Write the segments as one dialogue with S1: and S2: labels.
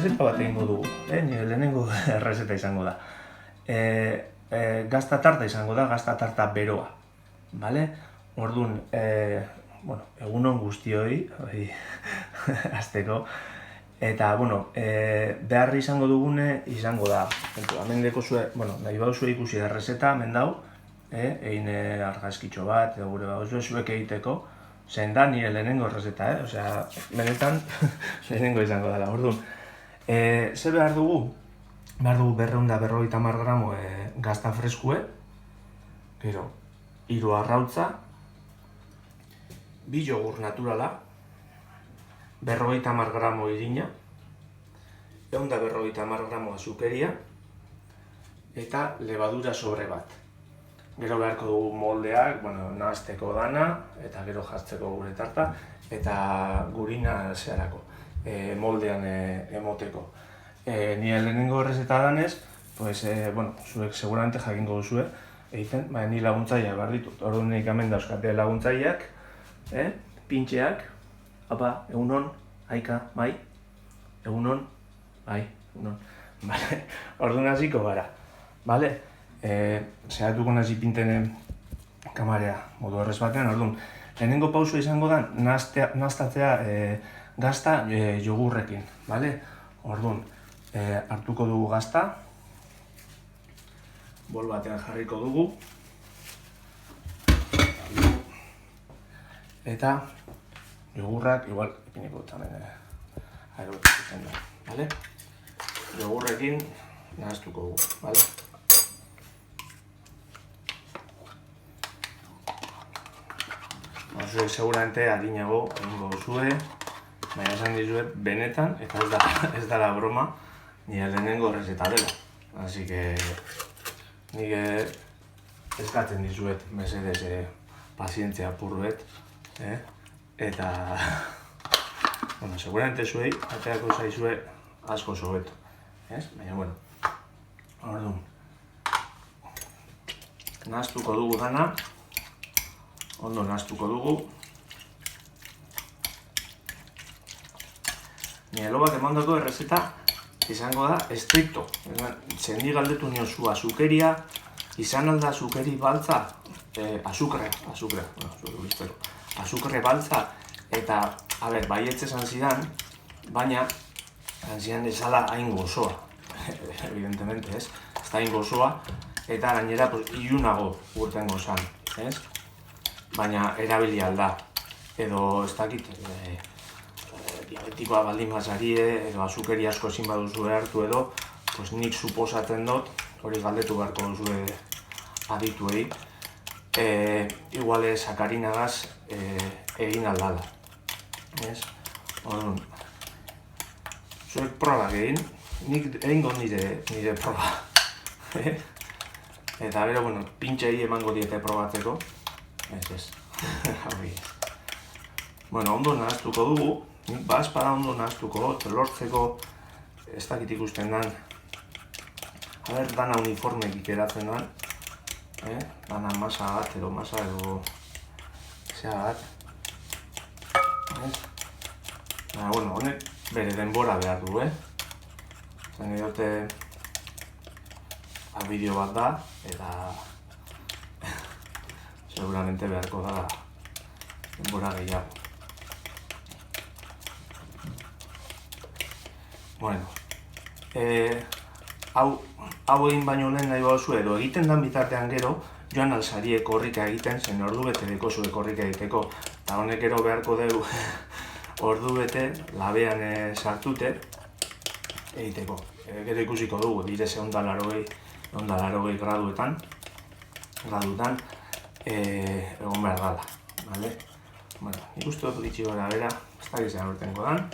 S1: errezeta bat egingo dugu, nire lehenengo errezeta izango da. Gazta tarta izango da, gazta tarta beroa, bale? Orduan, egunon guztioi, azteko, eta, behar izango dugune izango da, hemen dekozue, nahi bauzue ikusi errezeta, hemen dau, egin argazkitxo bat, edo gure bauzue zuek egiteko, zein da nire lehenengo errezeta, osea, benetan lehenengo izango dela, orduan. Ze behar dugu? Behar dugu 250 gramo gazta freskue, gero, 3 arrautza, 2 jogur naturala, 50 gramo irina, 150 gramo azukeria, eta levadura sobre bat. Gero beharko dugu moldeak, nahazteko dana, eta gero jartzeko gure tarta, eta gurina zeharako, moldean emoteko. Nire lehenengo errezeta danez, zuek seguramente jakingo duzue, egiten, ni laguntzailea behar ditut. Orduan nik hemen dauzkate laguntzaileak, pintxeak, egunon, aika, bai, egunon, bai, egunon. Orduan hasiko gara, bale? Zehatuko nazi pinten kamarea modu horrez batean, orduan. Lehenengo pausua izango da, nahaztatzea gazta jogurrekin, bale? Orduan, hartuko dugu gazta, bol batean jarriko dugu, eta jogurrak, igual, ipiniko dut hemen aerobetik izan da, bale? Jogurrekin nahaztuko dugu, bale? Zuek seguramente harinago egingo duzue, baina esan dizuet benetan, eta ez dela broma, nire lehenengo errezeta dela. Así que nik eskatzen dizuet mesedez pazientzia apurruet, eta seguramente zuei aterako zaizue asko sobeto, baina orduan, nahaztuko dugu dana, ondo nahaztuko dugu. Nire lobak emandako errezeta izango da estrikto. Zendi galdetu niozu azukeria, izan alda azukeri baltza, azukre baltza, eta, baietz esan zidan, baina, esan zidan ezala hain gozoa, evidentemente, ez? Ez da hain gozoa, eta gainera ilunago urtengo zan, ez? Baina erabili alda, edo ez dakit, diabetikoa baldin bazarie, edo azukeri asko ezin baduzu hartu edo, nik suposatzen dut, hori galdetu beharko duzue adituei, igual sakarinagaz egin aldala. Orduan, zuek probak egin, nik egingo nire proba. Eta gero, pintxei emango diete probatzeko. Ez. Ondo nahaztuko dugu, nik bazpada ondo nahaztuko, lortzeko ez dakit ikusten dan, dana uniformekik eratzen dan, dana masa bat edo zea bat, honek bere denbora behar du, zan edote bideo bat da, eta seguramente beharko da denbora gehiago. Hau egin baino lehen nahi bauzu edo egiten dan bitartean gero, joan alzarie korrika egiten, zen ordu bete dekozue korrika egiteko, eta honek gero beharko dugu ordu bete labean sartute egiteko. Gero ikusiko dugu, direze 180 graduetan, egon behar gala, bale? Nik uste dut ditxi gara bera, ez da gizena urtengo dan,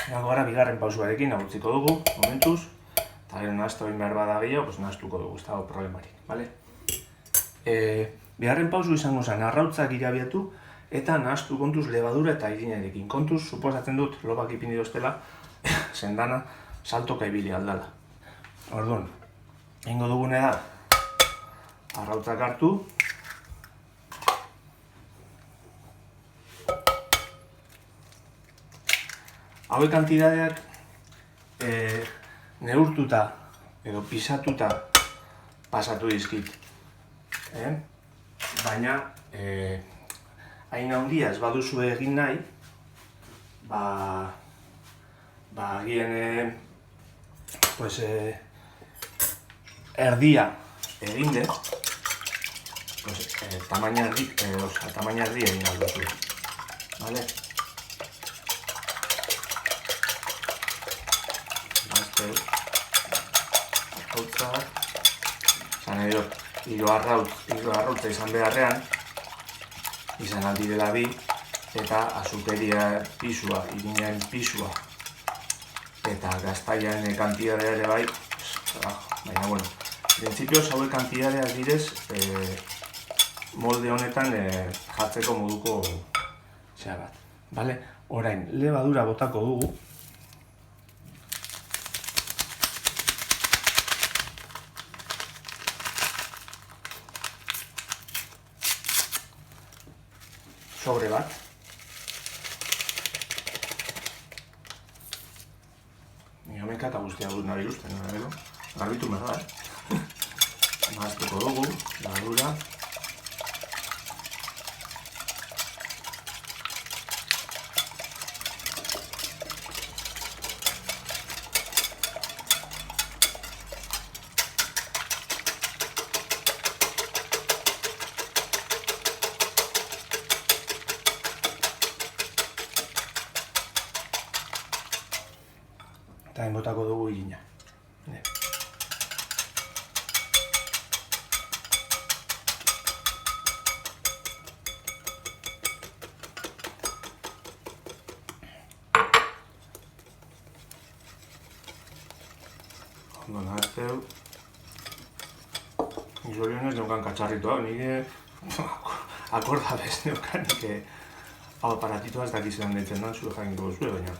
S1: Egango gara, bigarren pausuarekin agurtziko dugu, momentuz, eta gero nahaztu egin behar bada gehiago, nahaztuko dugu, ez dago problemarik, bale? Bigarren pausu izango zen, arrautzak irabiatu, eta nahaztu kontuz levadura eta irinarekin. Kontuz, suposatzen dut, lobak ipini doztela, zendana, saltoka ibili aldala. Orduan, egingo dugune da, arrautzak hartu, hauek kantidadeak neurtuta edo pisatuta pasatu dizkit. Baina, hain handia ez baduzu egin nahi, agian erdia egin dut, tamaina erdi egin alduzu. Vale? Zan edo, hilo arrautza izan beharrean, izan aldirela bi, eta azukeria pisua, irinaren pisua, eta gaztaian kantidadea ere bai, baina, bueno, printzipioz hauek kantidadeak direz, molde honetan jartzeko moduko zea bat. Vale? Orain, lebadura botako dugu. Sobre bat. Ni hamenka eta guztia dut nahi usten, garbitu merda, Maztuko dugu, lebadura. Eta botako dugu irina. Ondo nahazteu. Ni zorionez neukan katxarritoa, nire akordabez neukan, hau aparatitoa ez dakizetan ditzen da, zure jainko zure, baina.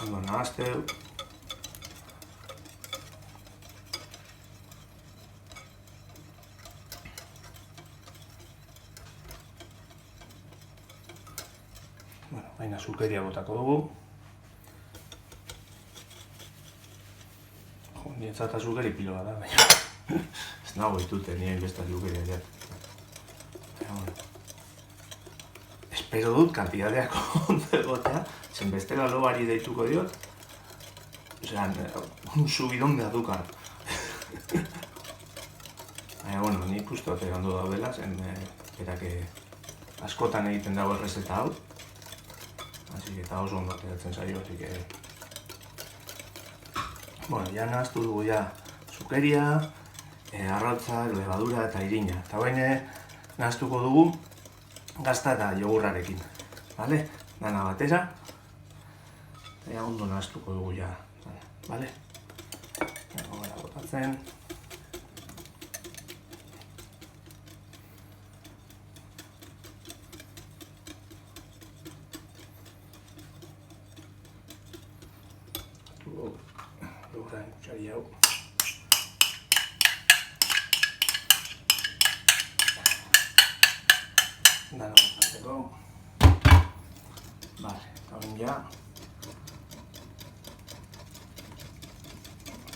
S1: Ondo nahazteu. Baina azukeria botako dugu. Niretzat azukeri piloa da, baina ez nago ditute nire besta azukeria jat. Espero dut kantidadeak ondo egotea, zen bestela lobari deituko diot. Osean, un subidon de azúcar. Baina, bueno, nik uste ote ondo daudela, zen berak askotan egiten dago errezeta hau. Así que eta oso ondo ateratzen zaio, así que... Bueno, ya nahaztu dugu ja azukeria, arrautzak, lebadura eta irina. Eta baina nahaztuko dugu gazta eta jogurrarekin. Vale? Dana batera. Eta ondo nahaztuko dugu ja. Vale? Nago gara botatzen. Jogurraren kutsari hau. Dana botatzeko. Vale, eta hori ja.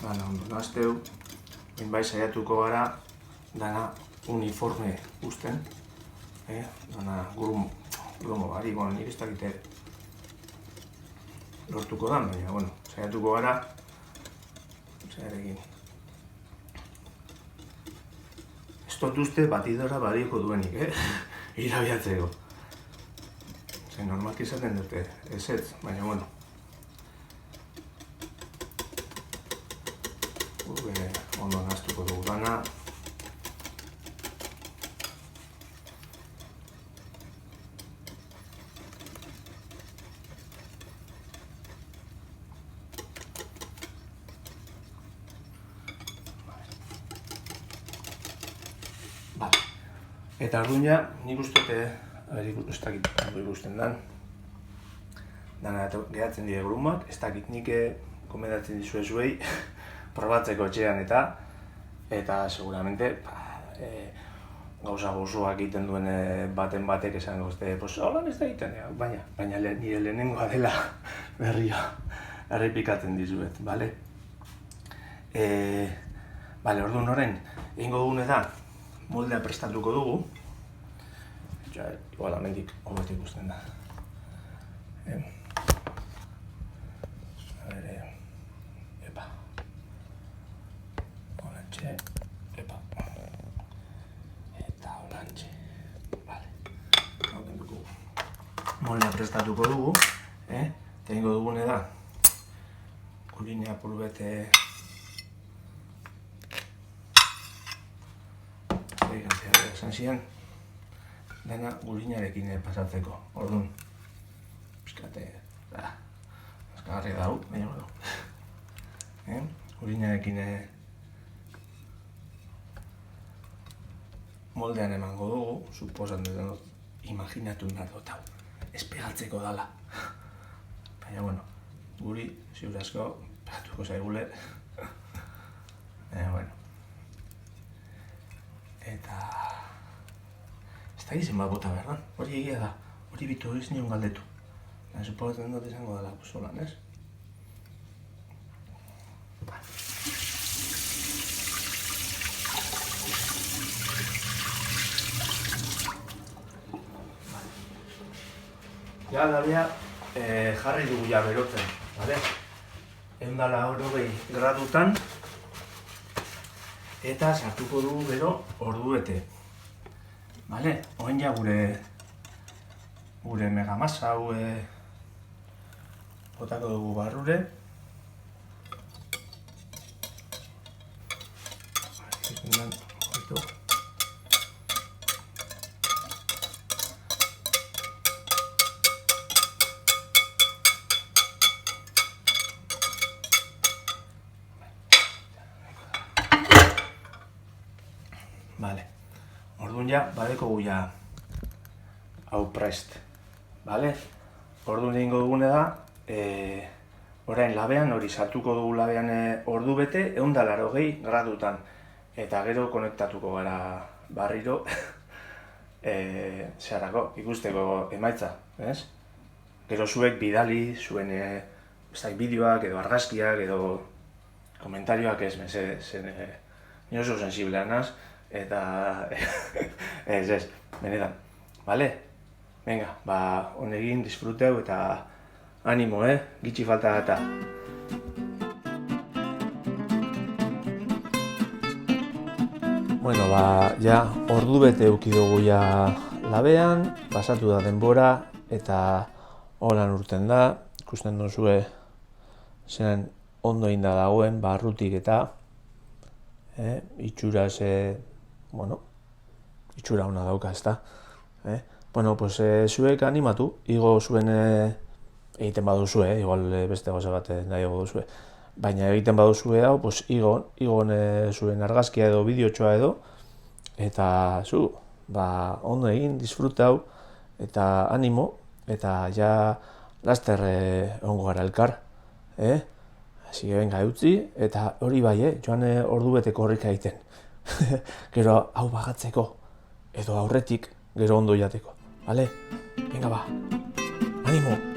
S1: Dana ondo nahazteu. Bai saiatuko gara dana uniforme uzten. Dana grumo bari, nik ez dakite lortuko da, baina, bueno, saiatuko gara zearekin. Ez dut uste batidora barioko duenik, irabiatzeko. Zer, normalki izaten dute, ezetz, baina, bueno. Ondo nahaztuko dugu dana. Eta orduan ja, nik uste ez dakit ondo ikusten den. dana geratzen dira grumak, ez dakit nik komendatzen dizuei probatzeko etxean eta seguramente gauza gozoak egiten duen baten batek esango pues holan ez da egiten, baina nire lehenengoa dela berria errepikatzen dizuet, bale? Orduan horren, egingo dugune da, moldea prestatuko dugu. Igual, amendik hobeto ikusten da. Epa. Holantxe, epa. Eta holantxe. Bale. Moldea prestatuko dugu. Eta egingo dugune da, gurine apur bete esan ziren, dena gurinarekin pasatzeko, orduan. Piskate, azkagarri dau, baina badu. Gurinarekin moldean emango dugu, suposan dut, imaginatu nahi dut hau, espegatzeko dala. Baina, guri, ziur asko, pegatuko zaigule. Eta... ez da izen bat bota behar, hori egia da, hori bitu hori zinion galdetu. Suposatzen dut izango dela, holan, ez? Ja, labea jarri dugu ja berotzen, bale? 180 gradutan eta sartuko dugu gero ordubete. Bale, oen ja gure megamasa hau botako dugu barrure. Bale, orduan ja, badeko gu ja hau prest, bale? Orduan egingo dugune da, orain labean, hori sartuko dugu labean ordu bete, 180 gradutan. Eta gero konektatuko gara barriro, zeharako, ikusteko emaitza, ez? Gero zuek bidali, zuen bideoak edo argazkiak edo komentarioak ez, zen ni oso sensiblea naz, eta ez, benetan, bale? Venga, honegin, disfruteu eta animo, gitxi falta data. Bueno, ja, ordu bete euki dugu ja labean, pasatu da denbora eta holan urten da, ikusten duzue zenen ondo inda dagoen, barrutik eta itxuraz, itxura hona dauka, ezta? Zuek animatu, igo zuen egiten baduzue, igual beste gauza bat nahiago duzue. Baina egiten baduzue hau, igon zuen argazkia edo bideotxoa edo, eta zu, ondo egin, disfrutau, eta animo, eta ja laster ongo gara elkar. Asi venga eutzi, eta hori bai, joan ordu beteko horrik egiten. Gero hau bagatzeko, edo aurretik, gero ondo jateko. Bale? Venga animo!